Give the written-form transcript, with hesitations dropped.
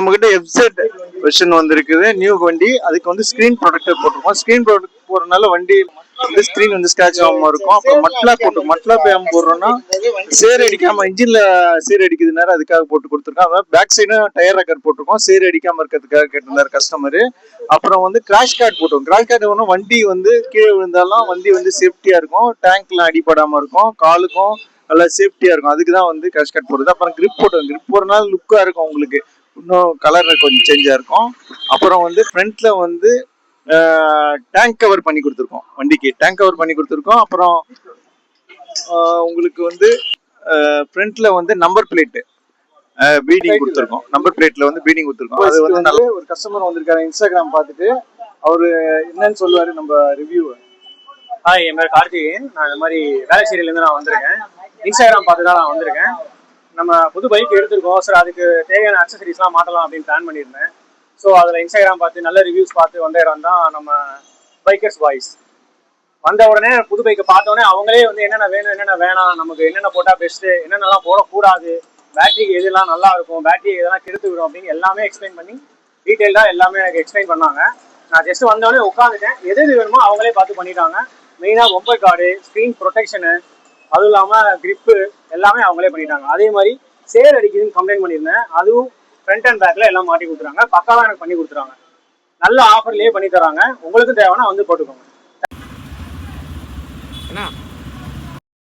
நம்ம கிட்ட எஃப்செட் வெர்ஷன் வந்திருக்குது நியூ வண்டி. அதுக்கு வந்து ஸ்கிரீன் ப்ரொடெக்டர் போட்டிருக்கோம். ஸ்கிரீன் ப்ரொடெக்டர் போறதுனால வண்டி வந்து ஸ்கிரீன் வந்து ஸ்கிராச் ஆகாம இருக்கும். அப்புறம் மட்லாக் போட்டு மட்லாக் ஏன் போடுறோம்னா சேர் அடிக்காம இன்ஜின்ல சேர் அடிக்குது நேரம் அதுக்காக போட்டு கொடுத்துருக்கோம். அதாவது பேக் சைடும் டயர் ரெக்கர் போட்டிருக்கோம் சேர் அடிக்காம இருக்கிறதுக்காக கேட்டிருந்தாரு கஸ்டமர். அப்புறம் வந்து கிராஷ் கார்டு போட்டோம். கிராஷ் கார்டு ஒன்றும் வண்டி வந்து கீழே விழுந்தாலும் வண்டி வந்து சேஃப்டியா இருக்கும். டேங்க்லாம் அடிபடாம இருக்கும். காலுக்கும் நல்லா சேஃப்டியா இருக்கும். அதுக்கு தான் வந்து கிராஷ் கார்டு போடுறது. அப்புறம் கிரிப் போட்டோம். கிரிப் போறதுனால லுக்கா இருக்கும் உங்களுக்கு. இன்னும் கலர் கொஞ்சம் சேஞ்சா இருக்கும். அப்புறம் வந்து ஃப்ரண்ட்ல வந்து டேங்க் கவர் பண்ணி கொடுத்துருக்கோம். வண்டிக்கு டேங்க் கவர் பண்ணி கொடுத்துருக்கோம். அப்புறம் உங்களுக்கு வந்து ஃப்ரண்ட்ல வந்து நம்பர் பிளேட் பீடிங் கொடுத்துருக்கோம். நம்பர் பிளேட்ல வந்து பீடிங் கொடுத்துருக்கோம். அது வந்து நல்ல ஒரு கஸ்டமர் வந்திருக்காரு இன்ஸ்டாகிராம் பார்த்துட்டு அவரு என்னன்னு சொல்லுவாரு நம்ம ரிவ்யூ. ஹாய், என் பேர் கார்த்திகேயன். நான் இந்த மாதிரி வேலைச்சேரியிலேருந்து நான் வந்திருக்கேன். இன்ஸ்டாகிராம் பார்த்து தான் நான் வந்திருக்கேன். நம்ம புது பைக் எடுத்திருக்கோம் சார். அதுக்கு தேவையான அக்சசரிஸ்லாம் மாட்டலாம் அப்படின்னு பிளான் பண்ணியிருந்தேன். ஸோ அதில் இன்ஸ்டாகிராம் பார்த்து நல்ல ரிவ்யூஸ் பார்த்து வந்த இடம் தான் நம்ம பைக்கர்ஸ் பாய்ஸ். வந்த உடனே புது பைக்கை பார்த்த உடனே அவங்களே வந்து என்னென்ன வேணும் என்னென்ன வேணாம், நமக்கு என்னென்ன போட்டால் பெஸ்ட்டு, என்னென்னலாம் போடக்கூடாது, பேட்டரிக்கு எதெல்லாம் நல்லா இருக்கும், பேட்டரி எதெல்லாம் கெடுத்து விடும் அப்படின்னு எல்லாமே எக்ஸ்பிளைன் பண்ணி டீட்டெயில்டாக எல்லாமே எனக்கு எக்ஸ்பிளைன் பண்ணாங்க. நான் ஜஸ்ட் வந்தோடனே உட்காந்துட்டேன். எது எது வேணுமோ அவங்களே பார்த்து பண்ணிட்டாங்க. மெயினாக பம்பர் கார்டு, ஸ்க்ரீன் ப்ரொடெக்ஷனு, அதுவும் இல்லாமல் கிரிப்பு எல்லாமே அவங்களே பண்ணிட்டாங்க. அதே மாதிரி சேர் அடிக்குதுன்னு கம்ப்ளைண்ட் பண்ணியிருந்தேன். அதுவும் ஃப்ரண்ட் அண்ட் பேக்கில் எல்லாம் மாட்டி கொடுத்துறாங்க. பக்காவாக எனக்கு பண்ணி கொடுத்துறாங்க. நல்ல ஆஃபர்லேயே பண்ணி தராங்க. உங்களுக்கும் தேவைன்னா வந்து போட்டுக்கோங்க.